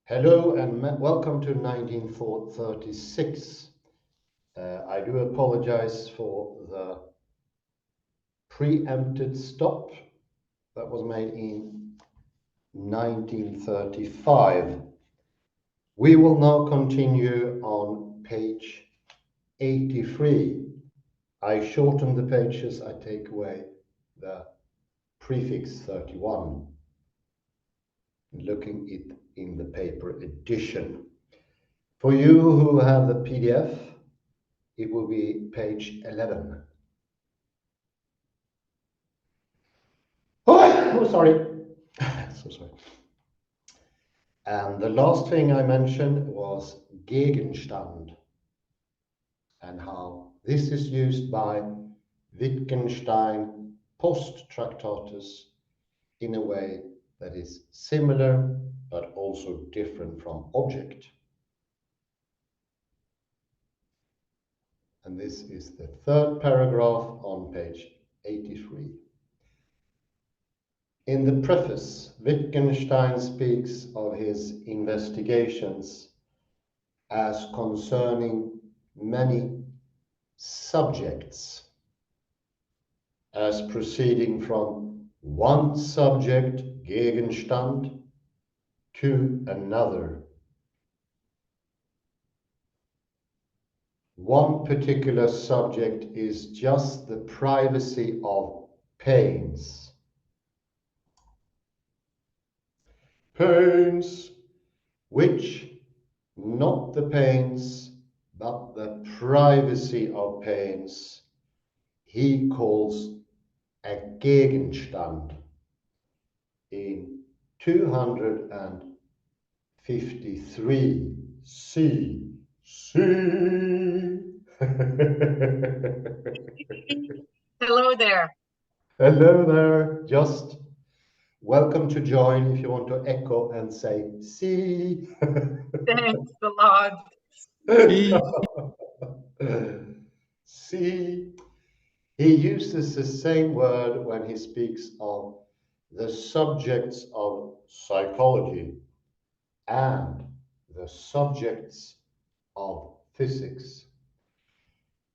Hello and welcome to 1936. I do apologize for the preempted stop that was made in 1935. We will now continue on page 83. I shorten the pages, I take away the prefix 31, looking it in the paper edition. For you who have the PDF, it will be page 11. Oh, sorry. So sorry. And the last thing I mentioned was Gegenstand and how this is used by Wittgenstein post-Tractatus in a way that is similar but also different from object. And this is the third paragraph on page 83. In the preface, Wittgenstein speaks of his investigations as concerning many subjects, as proceeding from one subject, Gegenstand, to another. One particular subject is just the privacy of pains. Pains, which not the pains, but the privacy of pains, he calls a Gegenstand in 253 C. Hello there. Hello there. Just welcome to join if you want to echo and say C. Thanks a lot. See, he uses the same word when he speaks of the subjects of psychology and the subjects of physics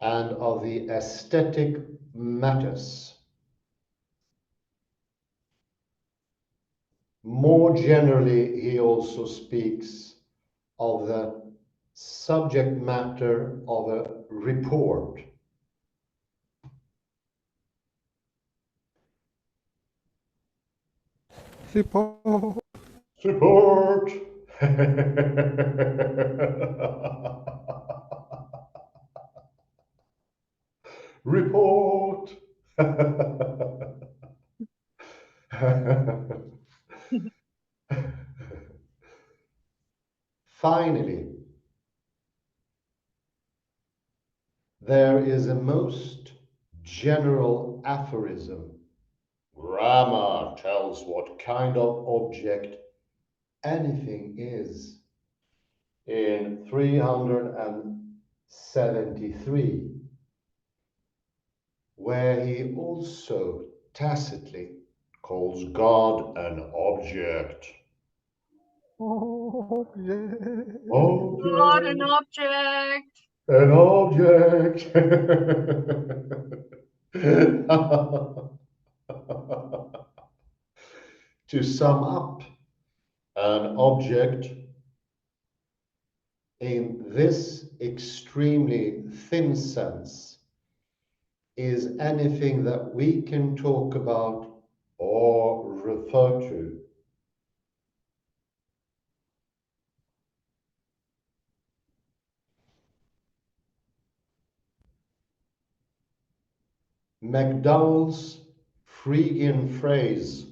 and of the aesthetic matters. More generally, he also speaks of the subject matter of a report. Report. Report. Report. Finally, there is a most general aphorism. Grammar tells what kind of object anything is. In 373, where he also tacitly calls God an object. Object. Not an object. An object. To sum up, an object in this extremely thin sense is anything that we can talk about or refer to. McDowell's Phrygian phrase,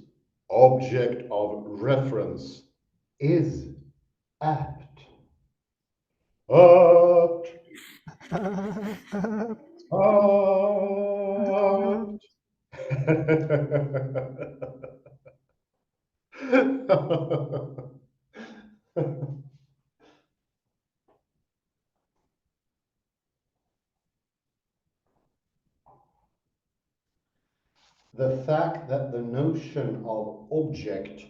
object of reference, is apt. Apt. Apt. The fact that the notion of object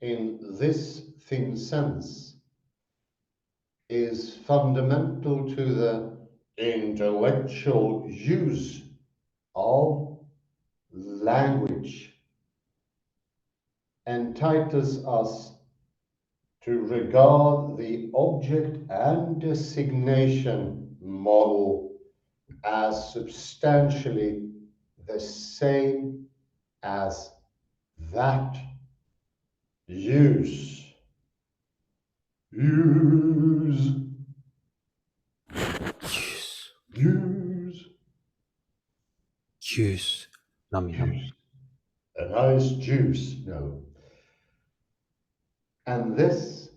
in this thin sense is fundamental to the intellectual use of language, entitles us to regard the object and designation model as substantially the same as that use. Use. Juice. Nami nami. A nice juice, no. And this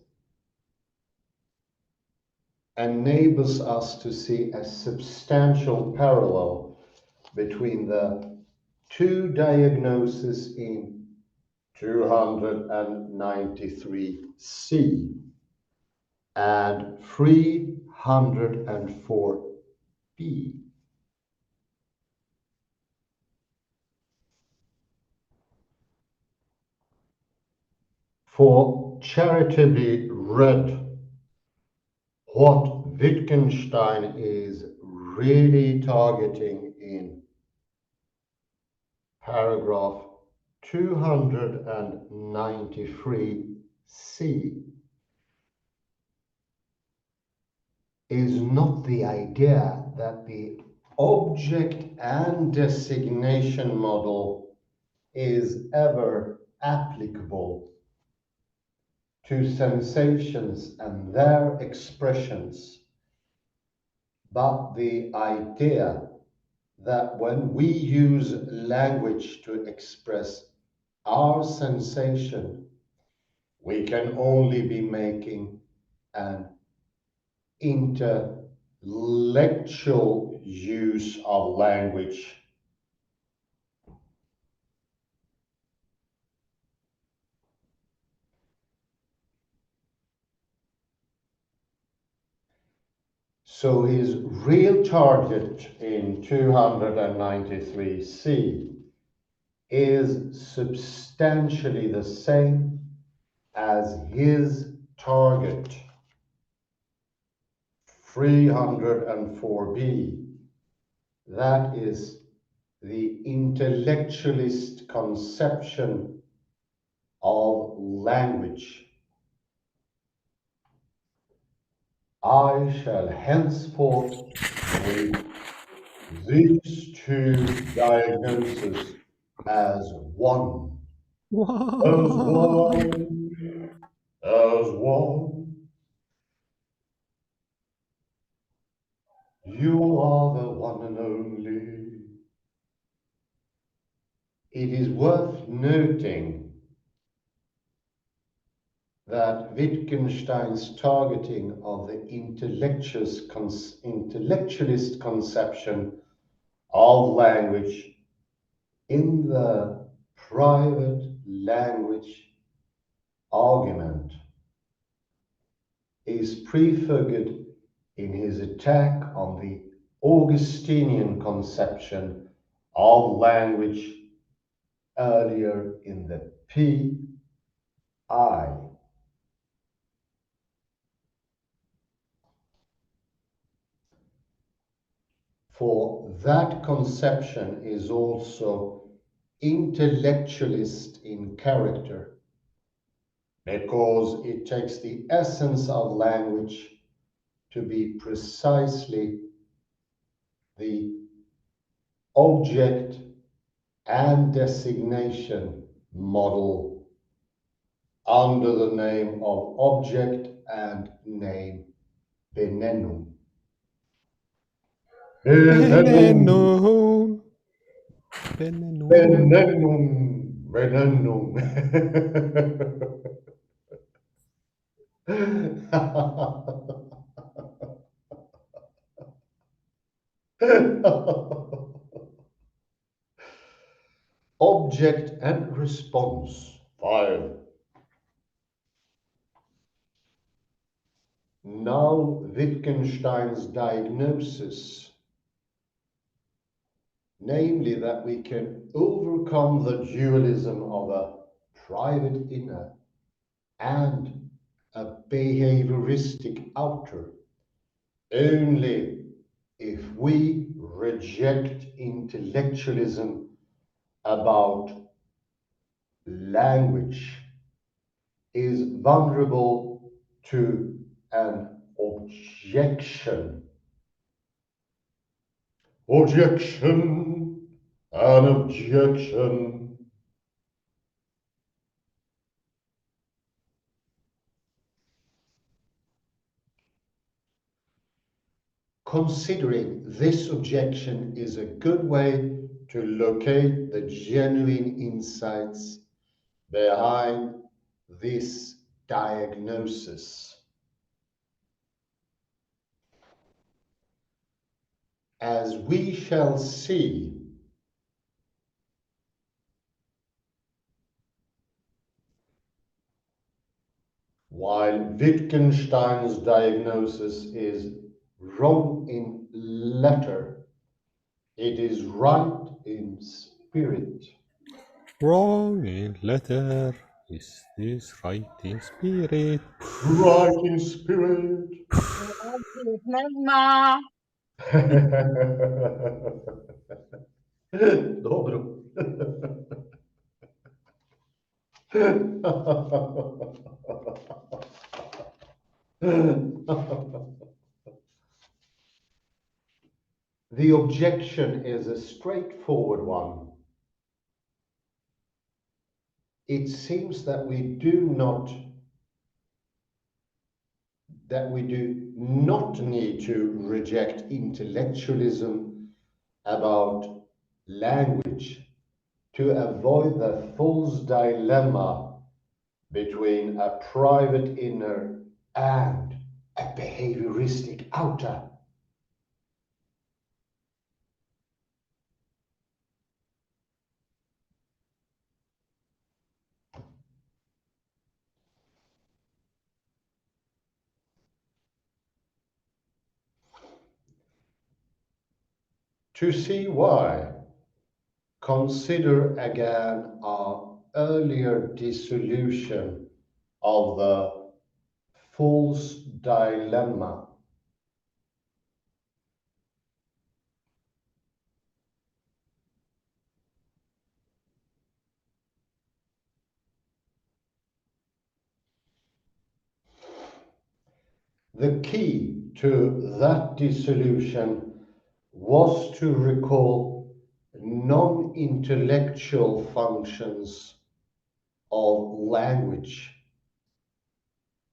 enables us to see a substantial parallel between the two diagnoses in 293C and 304B. For charitably read, what Wittgenstein is really targeting in paragraph 293C is not the idea that the object and designation model is ever applicable to sensations and their expressions, but the idea that when we use language to express our sensation, we can only be making an intellectual use of language. So his real target in 293C is substantially the same as his target 304B. That is the intellectualist conception of language. I shall henceforth treat these two diagnoses as one. As one. As one. You are the one and only. It is worth noting that Wittgenstein's targeting of the intellectualist conception of language in the private language argument is prefigured in his attack on the Augustinian conception of language earlier in the P.I. For that conception is also intellectualist in character, because it takes the essence of language to be precisely the object and designation model under the name of object and name benennung. Benennung. Benennung. Benennung. Benennung. Object and response. 5. Now Wittgenstein's diagnosis, namely that we can overcome the dualism of a private inner and a behavioristic outer only if we reject intellectualism about language is vulnerable to an objection. Objection, an objection. Considering this objection is a good way to locate the genuine insights behind this diagnosis. As we shall see, while Wittgenstein's diagnosis is wrong in letter, it is right in spirit. Wrong in letter. Is this right in spirit? Right in spirit. Magma. Dobro. The objection is a straightforward one. It seems that we do not need to reject intellectualism about language to avoid the false dilemma between a private inner and a behavioristic outer. To see why, consider again our earlier dissolution of the false dilemma. The key to that dissolution was to recall non-intellectual functions of language,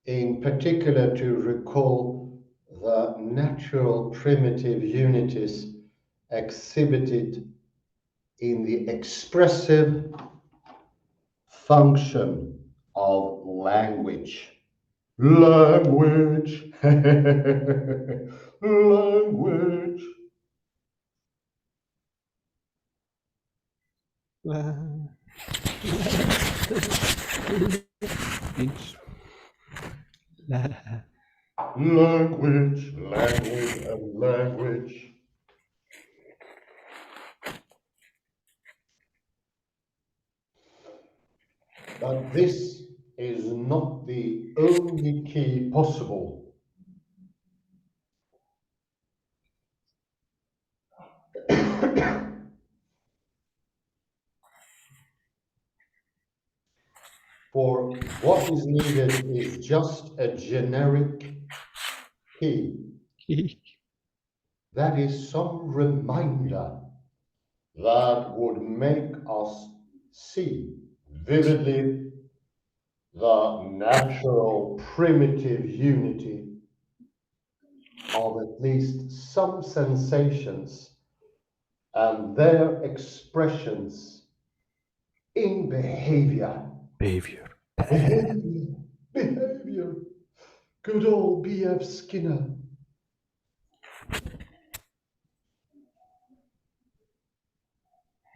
in particular to recall the natural primitive unities exhibited in the expressive function of language. Language, language. Language, language, and language. But this is not the only key possible. For what is needed is just a generic key. That is some reminder that would make us see vividly the natural primitive unity of at least some sensations and their expressions in behavior. Behavior. Behavior. Good old B.F. Skinner.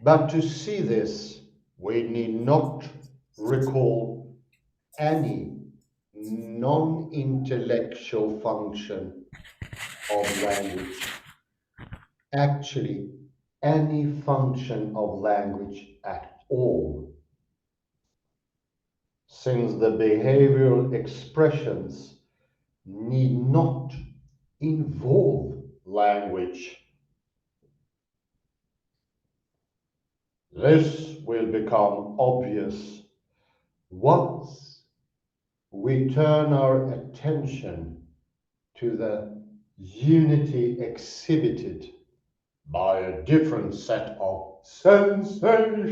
But to see this, we need not recall any non-intellectual function of language. Actually, any function of language at all. since the behavioral expressions need not involve language. This will become obvious once we turn our attention to the unity exhibited by a different set of sensations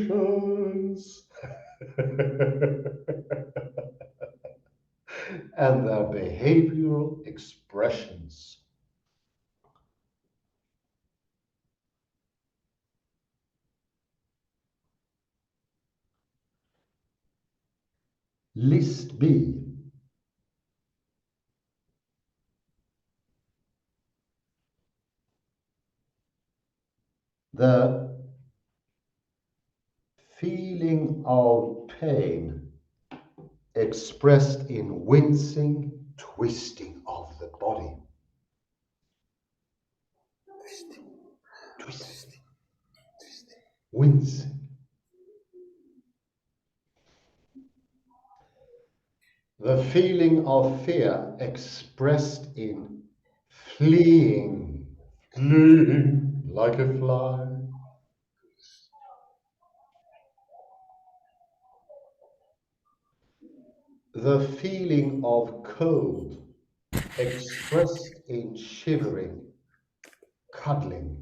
and their behavioral expressions. List B. The feeling of pain expressed in wincing, twisting of the body. Twisting. Wincing. The feeling of fear expressed in fleeing, fleeing like a fly. The feeling of cold expressed in shivering, cuddling.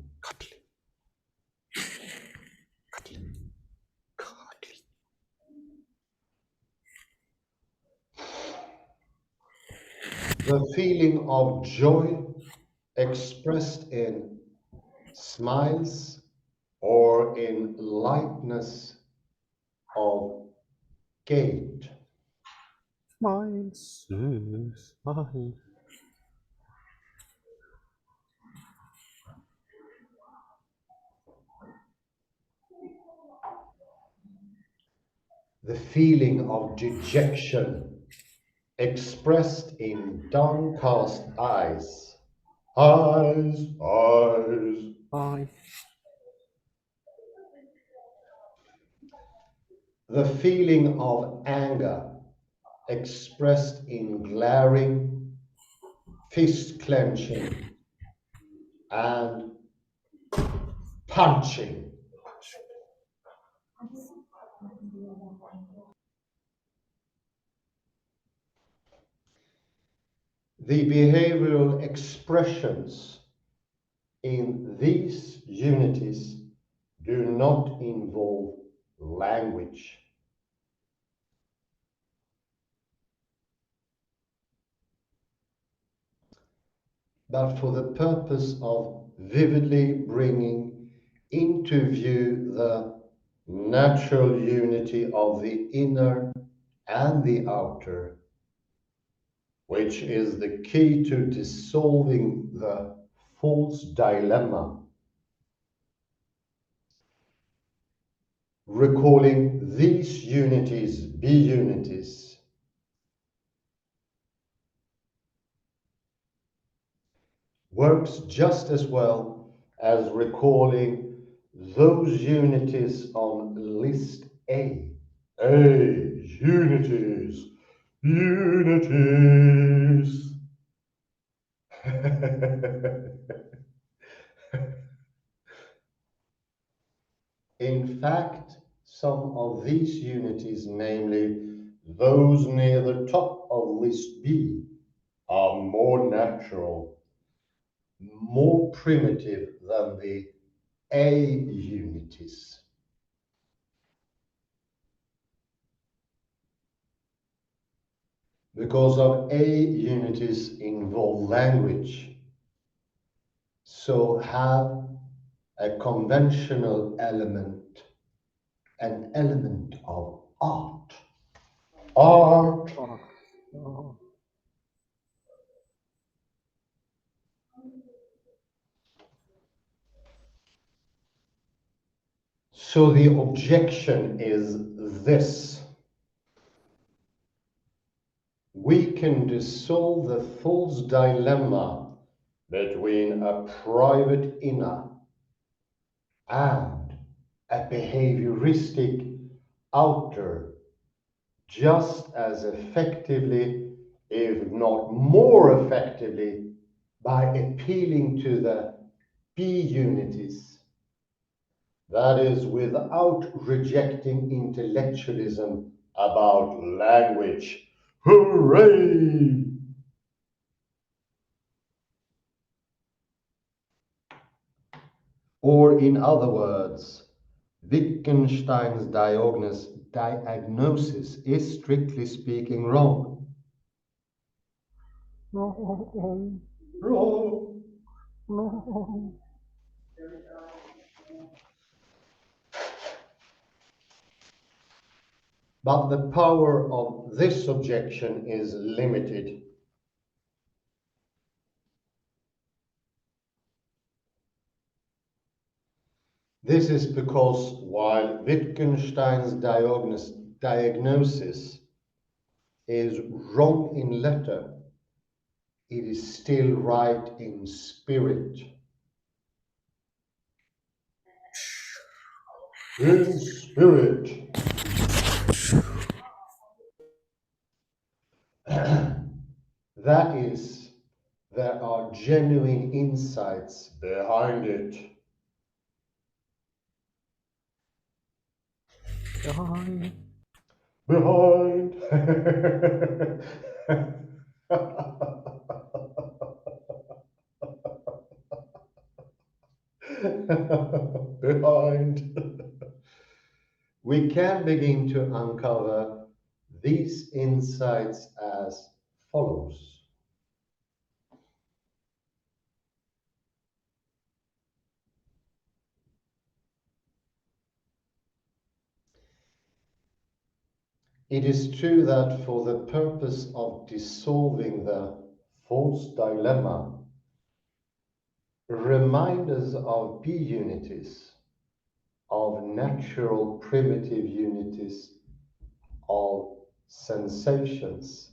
The feeling of joy expressed in smiles or in lightness of gait. Smiles, smile. The feeling of dejection expressed in downcast eyes. Eyes. Bye. The feeling of anger expressed in glaring, fist clenching, and punching. The behavioral expressions in these unities do not involve language. But for the purpose of vividly bringing into view the natural unity of the inner and the outer, which is the key to dissolving the false dilemma. Recalling these unities be unities works just as well as recalling those unities on list A. Unities. In fact, some of these unities, namely those near the top of list B, are more natural, more primitive than the A unities. Because of A unities involve language, so have a conventional element, an element of art. Art. So the objection is this. We can dissolve the false dilemma between a private inner and a behavioristic outer just as effectively, if not more effectively, by appealing to the B unities. That is, without rejecting intellectualism about language. Hooray! Or in other words, Wittgenstein's diagnosis is strictly speaking wrong. Wrong. Wrong. Wrong. But the power of this objection is limited. This is because while Wittgenstein's diagnosis is wrong in letter, it is still right in spirit. In spirit. That is, there are genuine insights behind it. Behind. Behind. Behind. We can begin to uncover these insights as follows. It is true that for the purpose of dissolving the false dilemma, reminders of B unities, of natural primitive unities, of sensations,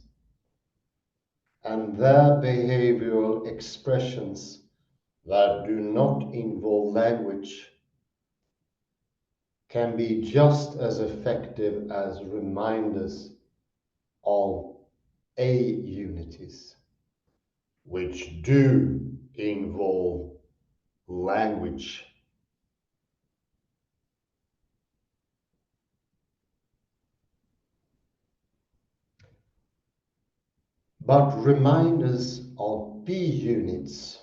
and their behavioral expressions that do not involve language can be just as effective as reminders of A unities, which do involve language. But reminders of B units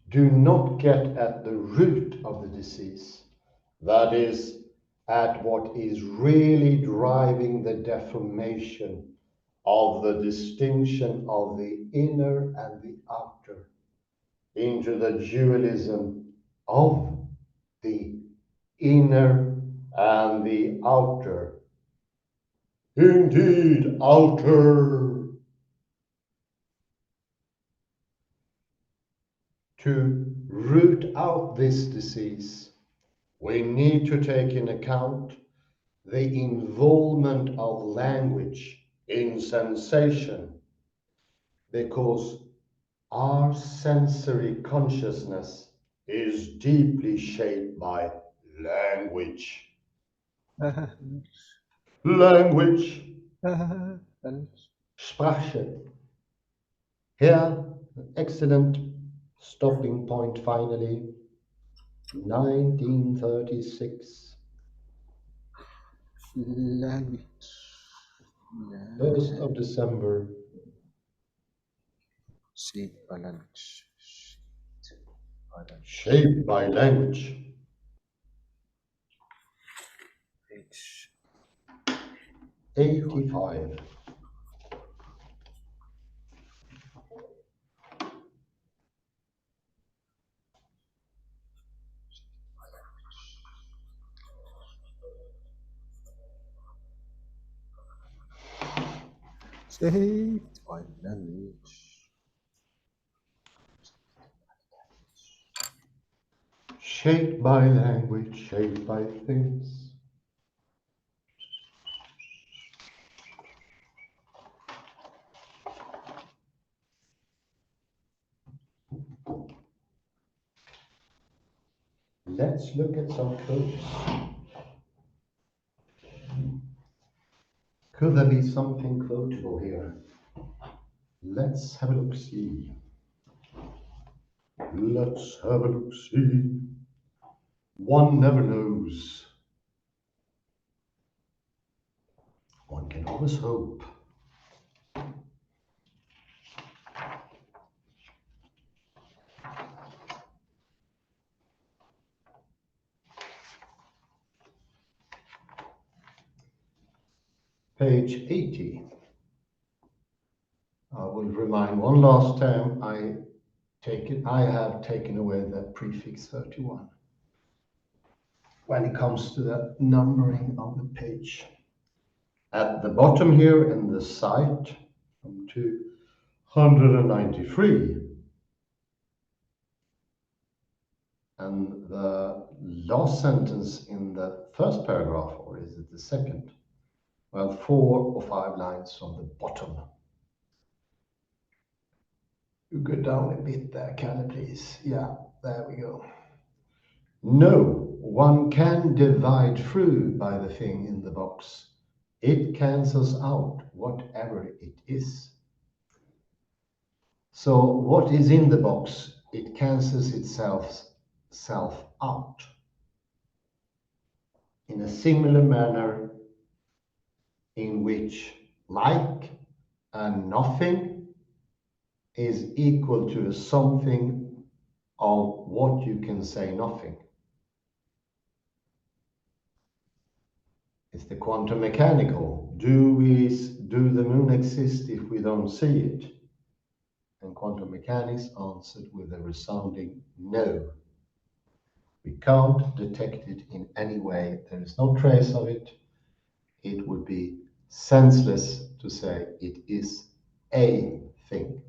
do not get at the root of the disease, that is, at what is really driving the deformation of the distinction of the inner and the outer into the dualism of the inner and the outer. Indeed, outer. To root out this disease, we need to take in account the involvement of language in sensation, because our sensory consciousness is deeply shaped by language. Language. Sprache. Here, excellent stopping point finally. 1936. Language. 1st of December. Shaped by language. Shaped by language. Page 85. shaped by language. Shaped by language, shaped by things. let's look at some quotes. Could there be something quotable here? Let's have a look-see. Let's have a look-see. One never knows. One can always hope. Page 80. I will remind one last time, I have taken away the prefix 31 when it comes to the numbering of the page. At the bottom here in the site from 293, and the last sentence in the first paragraph, or is it the second? Well, 4 or 5 lines from the bottom. You go down a bit there, Kalle, please. Yeah, there we go. No, one can divide through by the thing in the box. It cancels out whatever it is. So what is in the box? It cancels itself out. In a similar manner in which like and nothing is equal to a something of what you can say nothing. It's the quantum mechanical. Do the moon exist if we don't see it? And quantum mechanics answered with a resounding no. We can't detect it in any way. There is no trace of it. It would be senseless to say it is a thing.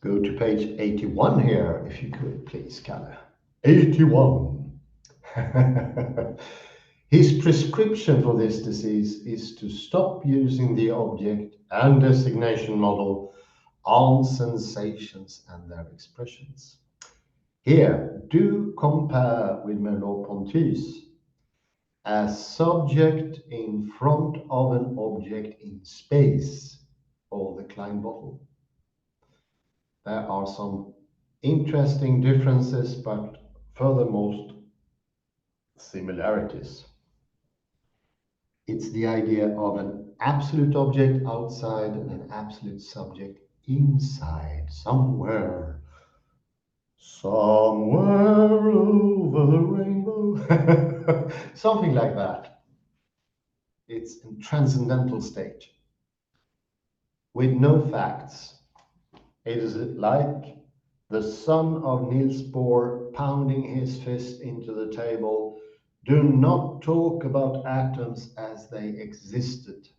Go to page 81 here, if you could, please, Kalle. 81. His prescription for this disease is to stop using the object and designation model on sensations and their expressions. Here, do compare with Merleau-Ponty's as subject in front of an object in space, or the Klein bottle. There are some interesting differences, but furthermost similarities. It's the idea of an absolute object outside and an absolute subject inside, somewhere over the rainbow. Something like that. It's a transcendental state with no facts. It is like the son of Niels Bohr pounding his fist into the table. Do not talk about atoms as they existed.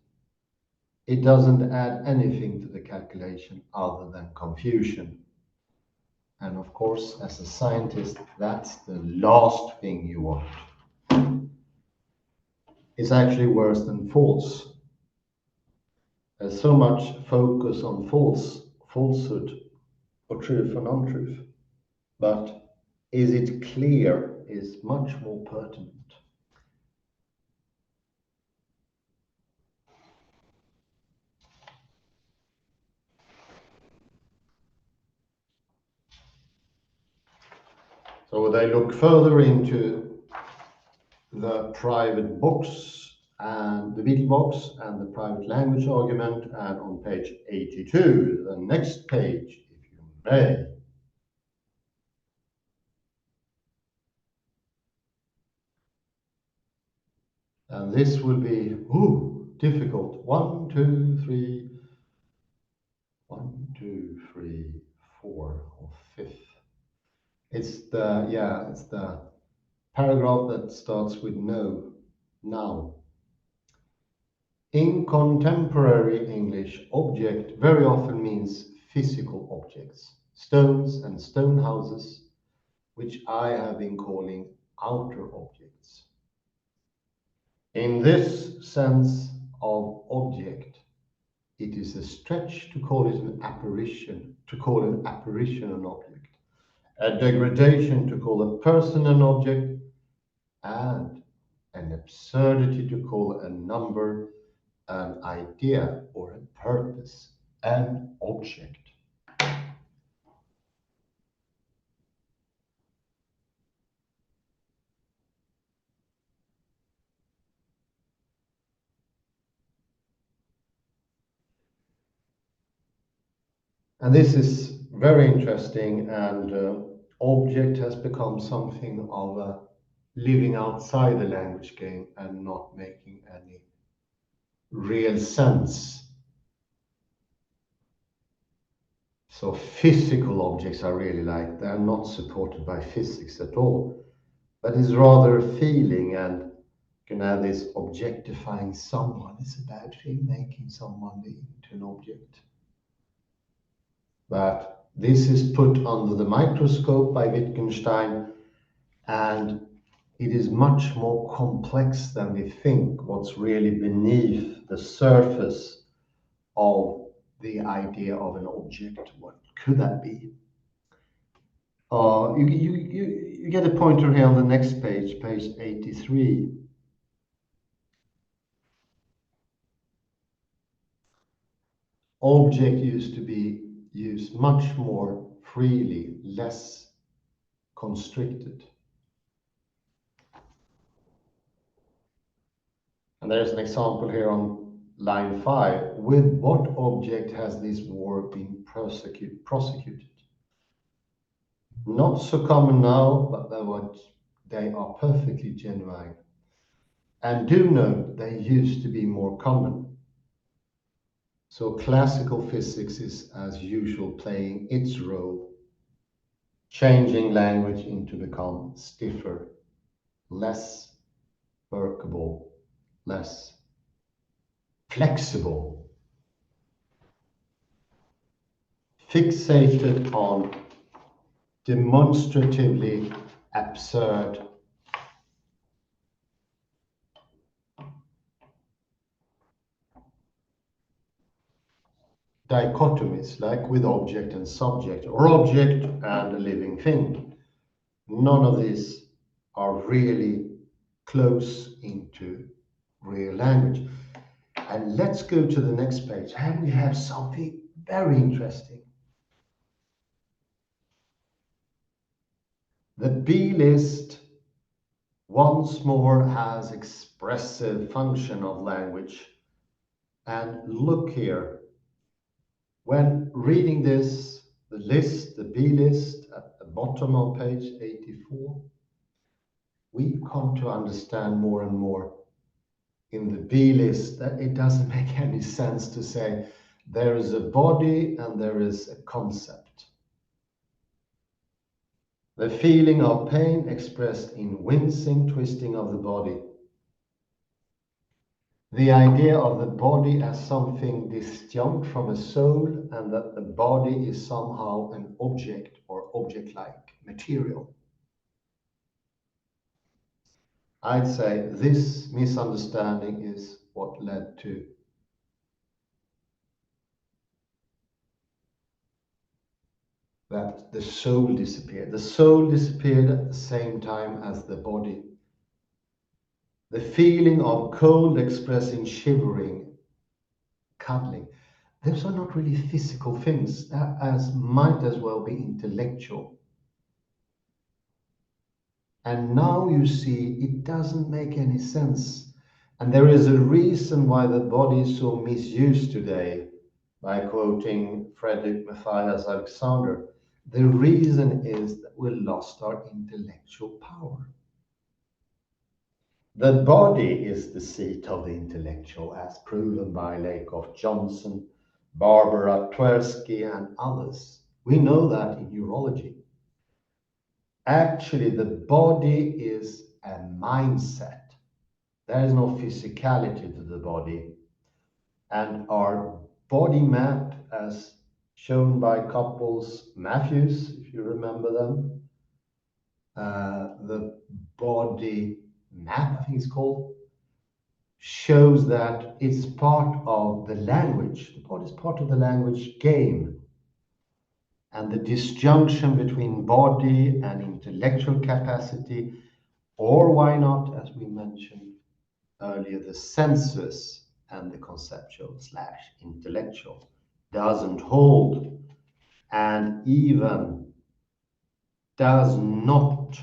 It doesn't add anything to the calculation other than confusion. And of course, as a scientist, that's the last thing you want. It's actually worse than false. There's so much focus on falsehood, or truth and untruth. But is it clear is much more pertinent. So they look further into the private box and the Beetle box and the private language argument, and on page 82, the next page, if you may. And this will be difficult. 1, 2, 3, 1, 2, 3, 4, or 5th. It's the paragraph that starts with no, now. In contemporary English, object very often means physical objects, stones and stone houses, which I have been calling outer objects. In this sense of object, it is a stretch to call it an apparition, to call an apparition an object, a degradation to call a person an object, and an absurdity to call a number, an idea, or a purpose an object. And this is very interesting, and object has become something of a living outside the language game and not making any real sense. So physical objects are really like, they're not supported by physics at all, but it's rather a feeling, and you can have this objectifying someone. It's a bad thing, making someone into an object. But this is put under the microscope by Wittgenstein, and it is much more complex than we think, what's really beneath the surface of the idea of an object. What could that be? You get a pointer here on the next page, page 83. Object used to be used much more freely, less constricted. And there's an example here on line 5. With what object has this war been prosecuted? Not so common now, but they are perfectly genuine. And do note, they used to be more common. So classical physics is, as usual, playing its role, changing language into become stiffer, less workable, less flexible, fixated on demonstratively absurd dichotomies, like with object and subject, or object and a living thing. None of these are really close into real language. And let's go to the next page. And we have something very interesting. The B list once more has expressive function of language. And look here, when reading this, the list, the B list at the bottom of page 84, we come to understand more and more in the B list that it doesn't make any sense to say there is a body and there is a concept. The feeling of pain expressed in wincing, twisting of the body. The idea of the body as something disjunct from a soul, and that the body is somehow an object or object-like material. I'd say this misunderstanding is what led to that the soul disappeared. The soul disappeared at the same time as the body. The feeling of cold expressing shivering, cuddling. Those are not really physical things. That might as well be intellectual. And now you see it doesn't make any sense. And there is a reason why the body is so misused today, by quoting Frederick Matthias Alexander. The reason is that we lost our intellectual power. The body is the seat of the intellectual, as proven by Lakoff Johnson, Barbara Tversky, and others. We know that in neurology. Actually, the body is a mindset. There is no physicality to the body. And our body map, as shown by couples Matthews, if you remember them, the body map, I think it's called, shows that it's part of the language. The pod is part of the language game. And the disjunction between body and intellectual capacity, or why not, as we mentioned earlier, the sensuous and the conceptual / intellectual, doesn't hold, and even does not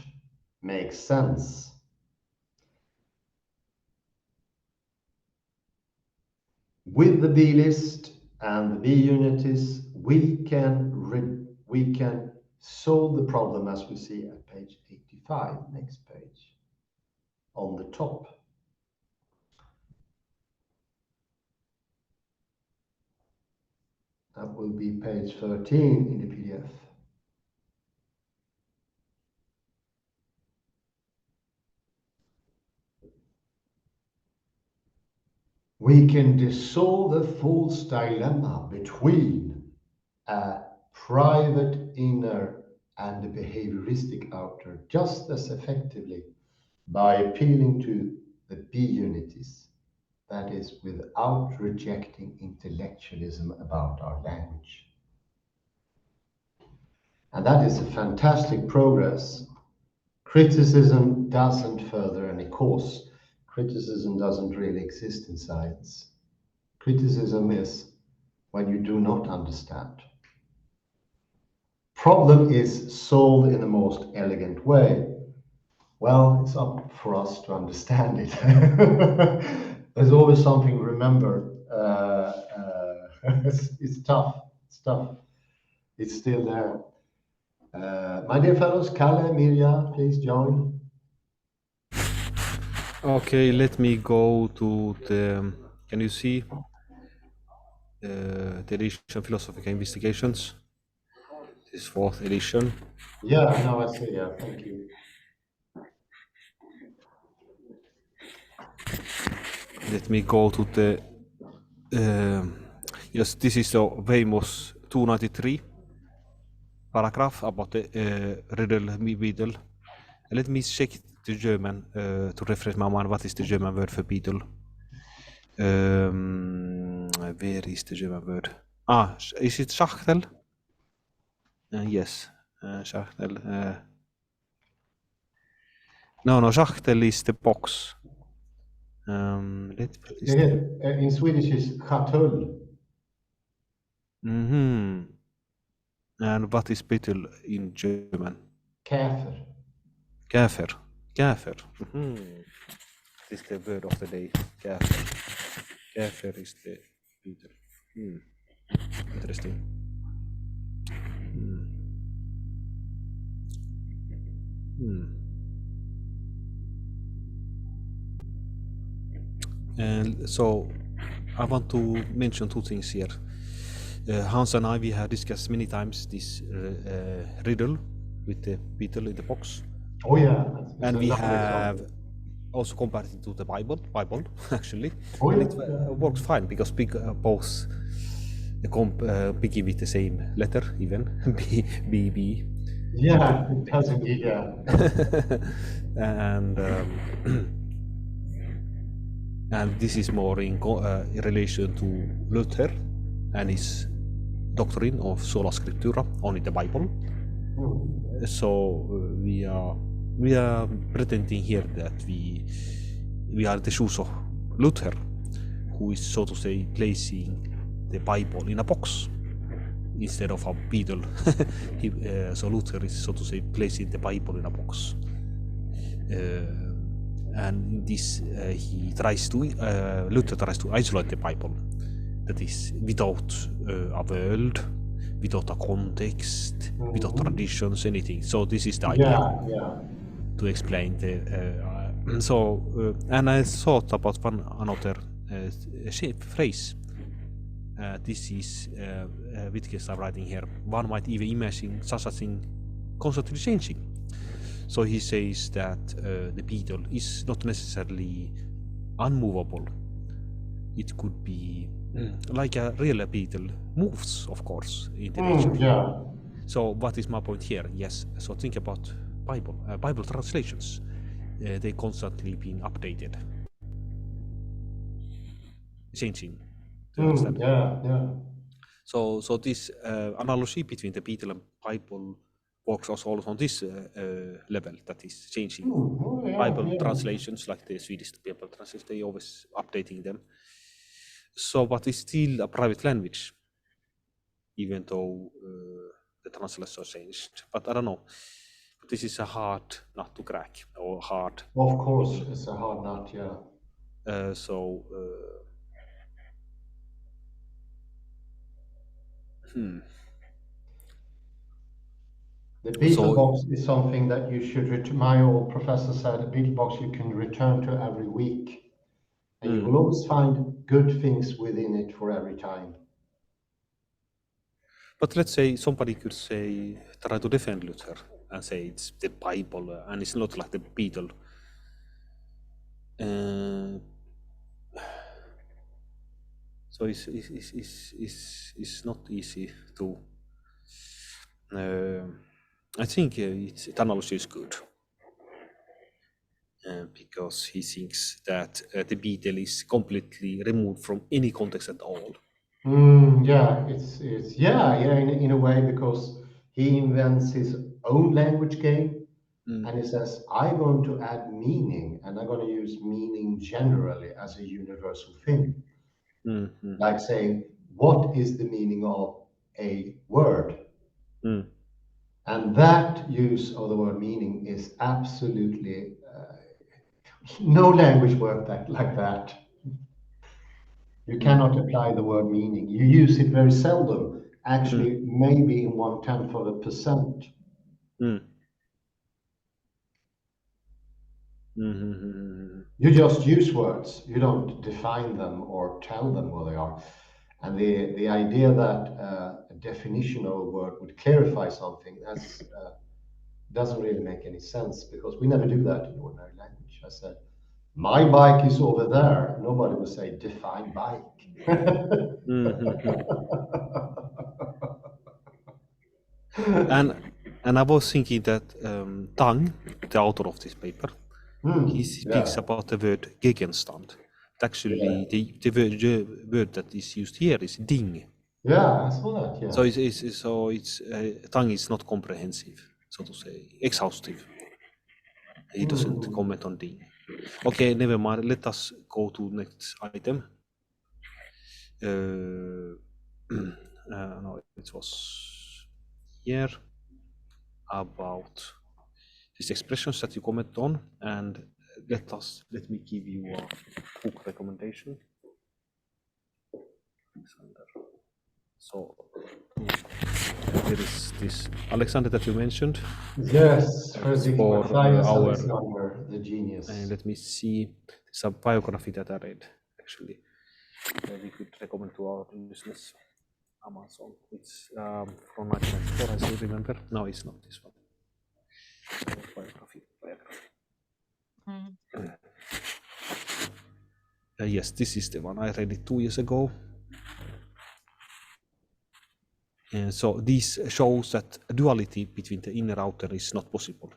make sense. With the B list and the B unities, we can solve the problem as we see at page 85, next page, on the top. That will be page 13 in the PDF. We can dissolve the false dilemma between a private inner and a behavioristic outer just as effectively by appealing to the B unities, that is, without rejecting intellectualism about our language. And that is a fantastic progress. Criticism doesn't further any cause. Criticism doesn't really exist in science. Criticism is when you do not understand. Problem is solved in the most elegant way. Well, it's up for us to understand it. There's always something to remember. It's tough. It's tough. It's still there. My dear fellows, Kalle, Mirja, please join. Okay, let me go to the. Can you see the edition Philosophical Investigations? This fourth edition. Yeah, now I see. Yeah, thank you. Let me go to the. Yes, this is the famous 293 paragraph about the riddle beetle. Let me check the German to refresh my mind. What is the German word for beetle? Where is the German word? Ah, is it Schachtel? Yes, Schachtel. No, Schachtel is the box. In Swedish is schatull. And what is beetle in German? Käfer. Käfer. Käfer. This is the word of the day. Käfer. Käfer is the beetle. Interesting. And so I want to mention two things here. Hans and I, we have discussed many times this riddle with the beetle in the box. Oh yeah. And we have also compared it to the Bible actually. Oh, yeah. And it works fine because both begin with the same letter, even B. Yeah, it does indeed, yeah. And this is more in relation to Luther and his doctrine of sola scriptura, only the Bible. So we are pretending here that we are the shoes of Luther, who is, so to say, placing the Bible in a box instead of a beetle. So Luther is, so to say, placing the Bible in a box. And in this, Luther tries to isolate the Bible. That is, without a world, without a context, without traditions, anything. So this is the idea to explain the. And I thought about one another phrase. This is Wittgenstein writing here. One might even imagine such a thing constantly changing. So he says that the beetle is not necessarily unmovable. It could be like a real beetle moves, of course, in the nature. Yeah. So what is my point here? Yes. So think about Bible translations. They constantly being updated. changing. Do you understand? Yeah. So this analogy between the Beetle and Bible works also on this level, that is changing. Bible translations, like the Swedish Bible translations, they always updating them. So, but it's still a private language, even though the translation changed. But I don't know. This is a hard nut to crack, or hard. Of course, it's a hard nut, yeah. The beetle box is something that you should, my old professor said, a beetle box you can return to every week. And you will always find good things within it for every time. But let's say somebody could say, try to defend Luther and say it's the Bible and it's not like the Beetle. So it's not easy to. I think the analogy is good because he thinks that the Beetle is completely removed from any context at all. Yeah, it's in a way, because he invents his own language game, and he says, I'm going to add meaning, and I'm going to use meaning generally as a universal thing. Like saying, what is the meaning of a word? And that use of the word meaning is absolutely no language work like that. You cannot apply the word meaning. You use it very seldom, actually, maybe in 0.1%. You just use words. You don't define them or tell them what they are. And the idea that a definition of a word would clarify something, doesn't really make any sense, because we never do that in ordinary language. I said, my bike is over there. Nobody will say define bike. And I was thinking that Tang, the author of this paper, he speaks about the word Gegenstand. Actually, the word that is used here is Ding. Yeah, I saw that. Yeah. So Tang is not comprehensive, so to say, exhaustive. He doesn't comment on Ding. Okay, never mind. Let us go to next item. No, it was here about these expressions that you comment on, and let me give you a book recommendation. So there is this Alexander that you mentioned. Yes, for our Alexander, the genius. And let me see, it's a biography that I read, actually. We could recommend to our listeners. Amazon. It's from 1994, I still remember. No, it's not this one. Biography. Yes, this is the one. I read it 2 years ago. So this shows that duality between the inner and outer is not possible.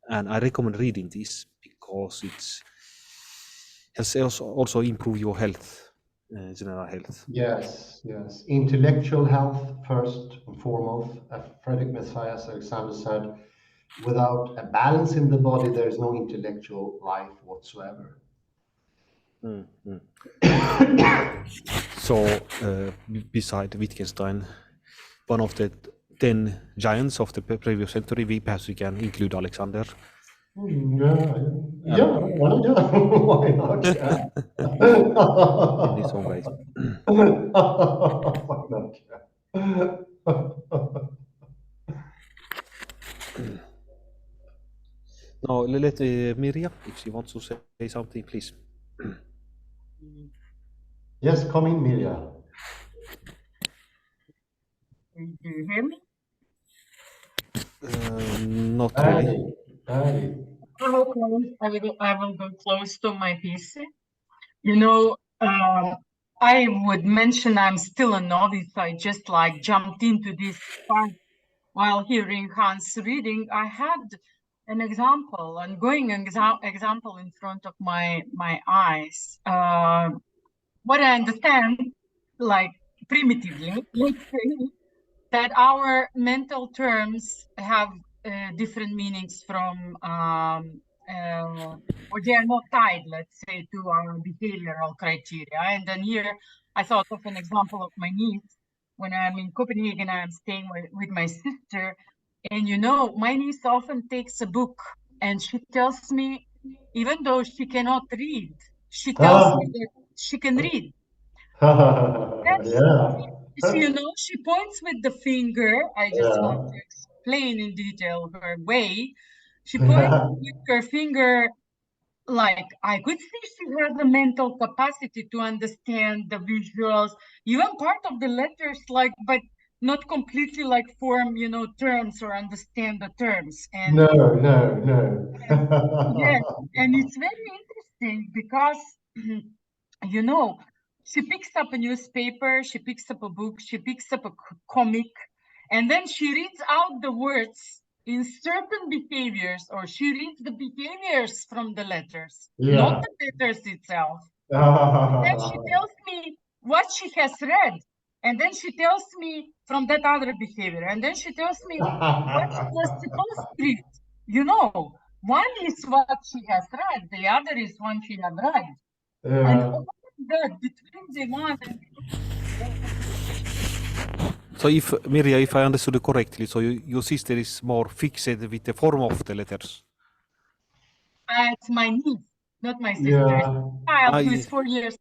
And I recommend reading this because it helps also improve your health, general health. Yes. Intellectual health first and foremost. Frederick Matthias Alexander said, without a balance in the body, there is no intellectual life whatsoever. So, beside Wittgenstein, one of the 10 giants of the previous century, perhaps we can include Alexander. Yeah, why not? Yeah. In his own ways. Why not? Now, let Mirja, if she wants to say something, please. Yes, come in, Mirja. Do you hear me? Not really. I will go close to my PC. You know, I would mention I'm still a novice. I just like jumped into this part while hearing Hans reading. I had an example, an ongoing example in front of my eyes. what I understand, like primitively, let's say, that our mental terms have different meanings from, or they are not tied, let's say, to our behavioral criteria. And then here I thought of an example of my niece. When I'm in Copenhagen, I'm staying with my sister. And you know, my niece often takes a book and she tells me, even though she cannot read, she tells Ah, me that she can read. yeah, You know, she points with the finger. I just want yeah, to explain in detail her way. She points with her finger, like I could see she has a mental capacity to understand the visuals, even part of the letters, like, but not completely like form, you know, terms or understand the terms. no, no, And yes, no. and it's very interesting because you know, she picks up a newspaper, she picks up a book, she picks up a comic, and then she reads out the words in certain behaviors, or she reads the behaviors from the letters, not Yeah. the letters itself. Then she tells me what she has read, and then she tells me from that other behavior, and then she tells me what she was supposed to read. You know, one is what she has read, the other is one she had read. And Yeah. all that between the one and So if Mirja, if I understood it correctly, so your sister is more fixated with the form of the letters. it's my niece, not my sister. It's Yeah. a child who is I, 4 years.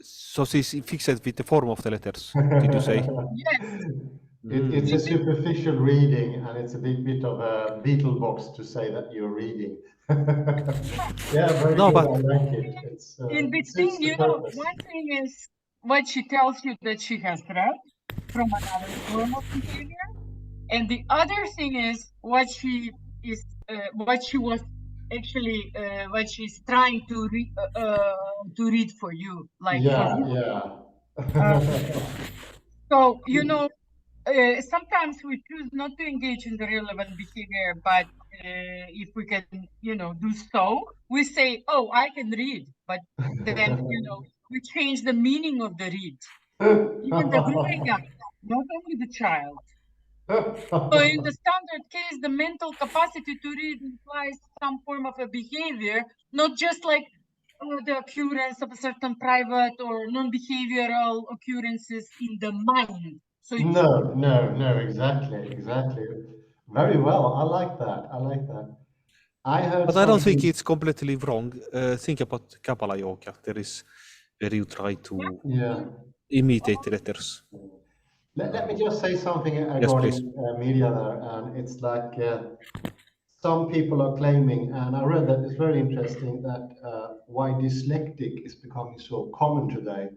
so she's fixated with the form of the letters, did you say? Yes, It's Mm. a superficial reading, and it's a bit of a beetle box to say that you're reading. Yeah, very No, good. but I like it. in It suits between, the you know, purpose. one thing is what she tells you that she has read from another form of behavior, and the other thing is what she was actually what she's trying to read for you, like for Yeah, you. yeah. Uh, so you know, sometimes we choose not to engage in the relevant behavior, but if we can, you know, do so, we say, "Oh, I can read," but then you know, we change the meaning of the read. Even the growing up, not only the child. So in the standard case, the mental capacity to read implies some form of a behavior, not just like the occurrence of a certain private or non-behavioral occurrences in the mind. So it's No, no, no, exactly, exactly. Very well. I like that. I like that. I heard but I don't think something. it's completely wrong. Think about Kabbalah yoga. There is where you try to Yeah. imitate the letters. Let me just say something Yes, please. regarding media there. And it's like some people are claiming, and I read that it's very interesting that why dyslectic is becoming so common today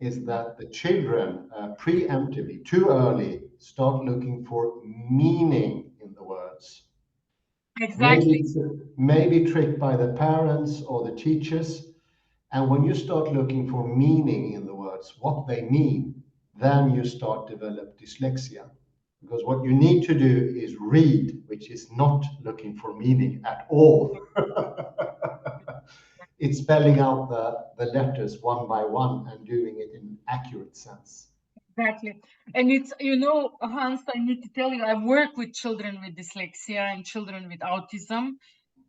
is that the children preemptively, too early, start looking for meaning in the words. exactly. Maybe tricked by the parents or the teachers. And when you start looking for meaning in the words, what they mean, then you start develop dyslexia. Because what you need to do is read, which is not looking for meaning at all. It's spelling out the letters one by one and doing it in an accurate sense. Exactly. And it's, you know, Hans, I need to tell you, I work with children with dyslexia and children with autism.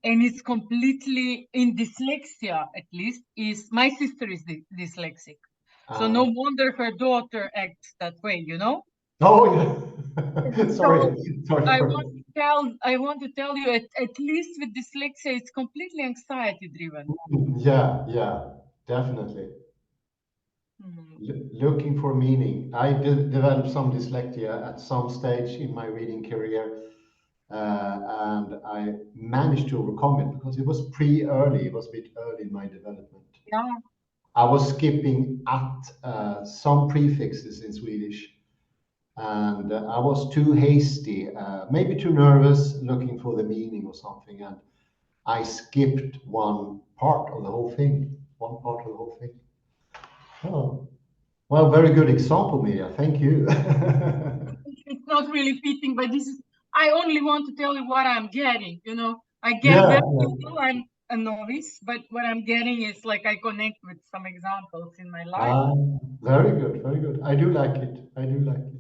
And it's completely in dyslexia, at least, is my sister is dyslexic. So no Uh, wonder her daughter acts that way, you know? oh, yeah. So Sorry I for want to tell you at least with dyslexia, it's completely anxiety driven. Yeah, yeah, definitely. Mm. Looking for meaning. I developed some dyslexia at some stage in my reading career, and I managed to overcome it because it was early. It was a bit early in my development. Yeah, I was skipping at some prefixes in Swedish, and I was too hasty, maybe too nervous, looking for the meaning or something, and I skipped one part of the whole thing. One part of the whole thing. Oh. Well, very good example, Mia. Thank you. it's not really fitting, but this is, I only want to tell you what I'm getting, you know. I get Yeah, very yeah. little. a novice, but what I'm getting is like I connect with some examples in my life. Ah, very good, very good. I do like it. I do like it.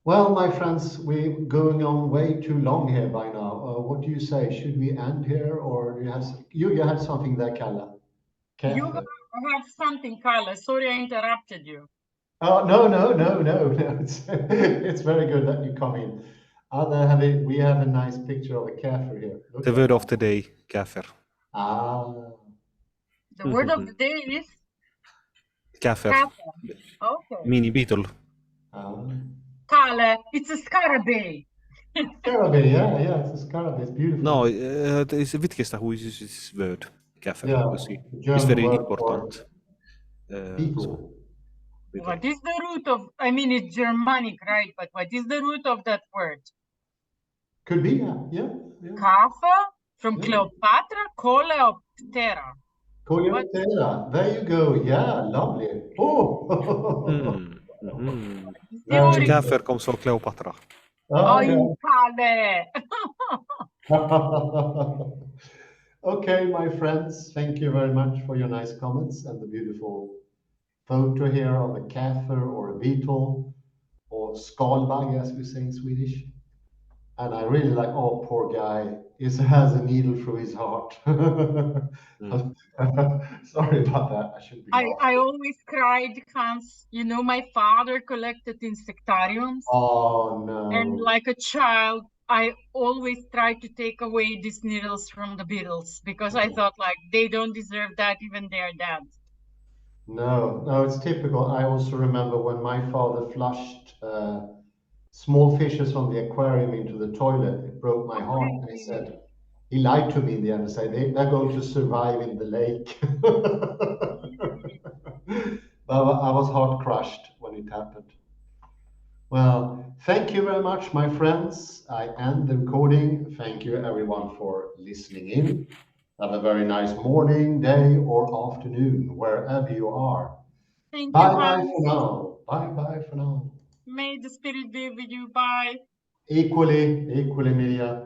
Well, my friends, we're going on way too long here by now. What do you say? Should we end here, or do you have you had something there, Kalle? You have something, Carla. Sorry, I interrupted you. Oh, no. It's very good that you come in. We have a nice picture of a kafir here. Look The at word that. of the day, kafir. Ah, The word of the day is Kafir. kafir. Okay. Mini beetle. Kale, it's a scarabée. Scarabée, yeah, it's a scarabée. It's beautiful. No, it's Wittgenstein who uses this word, kafir. Yeah, You see, the it's German very word important. beetle. What is the root of, I mean, it's Germanic, right? But what is the root of that word? Could be, yeah. Kafa from Yeah. Cleopatra, Coleoptera. Coleoptera. There you go. Yeah, lovely. Oh. Very Kafir good. comes from Cleopatra. Oh, Oh, Kale. Okay, my friends, thank you very much for your nice comments and the beautiful photo here of a kafir or a beetle or skalbagge, as we say in Swedish. And I really like, oh, poor guy, he has a needle through his heart. Sorry about that. I shouldn't be laughing. I always cried, Hans. You know, my father collected insectariums. Oh, no. And like a child, I always tried to take away these needles from the beetles because I thought like they don't deserve that, even their dads. No, it's typical. I also remember when my father flushed small fishes from the aquarium into the toilet. It broke my heart. I said, he lied to me in the end and said, they're going to survive in the lake. But I was heart crushed when it happened. Well, thank you very much, my friends. I end the recording. Thank you, everyone, for listening in. Have a very nice morning, day, or afternoon, wherever you are. Thank Bye you, bye Hans. for now. Bye for now. May the spirit be with you. Bye. Equally, Media.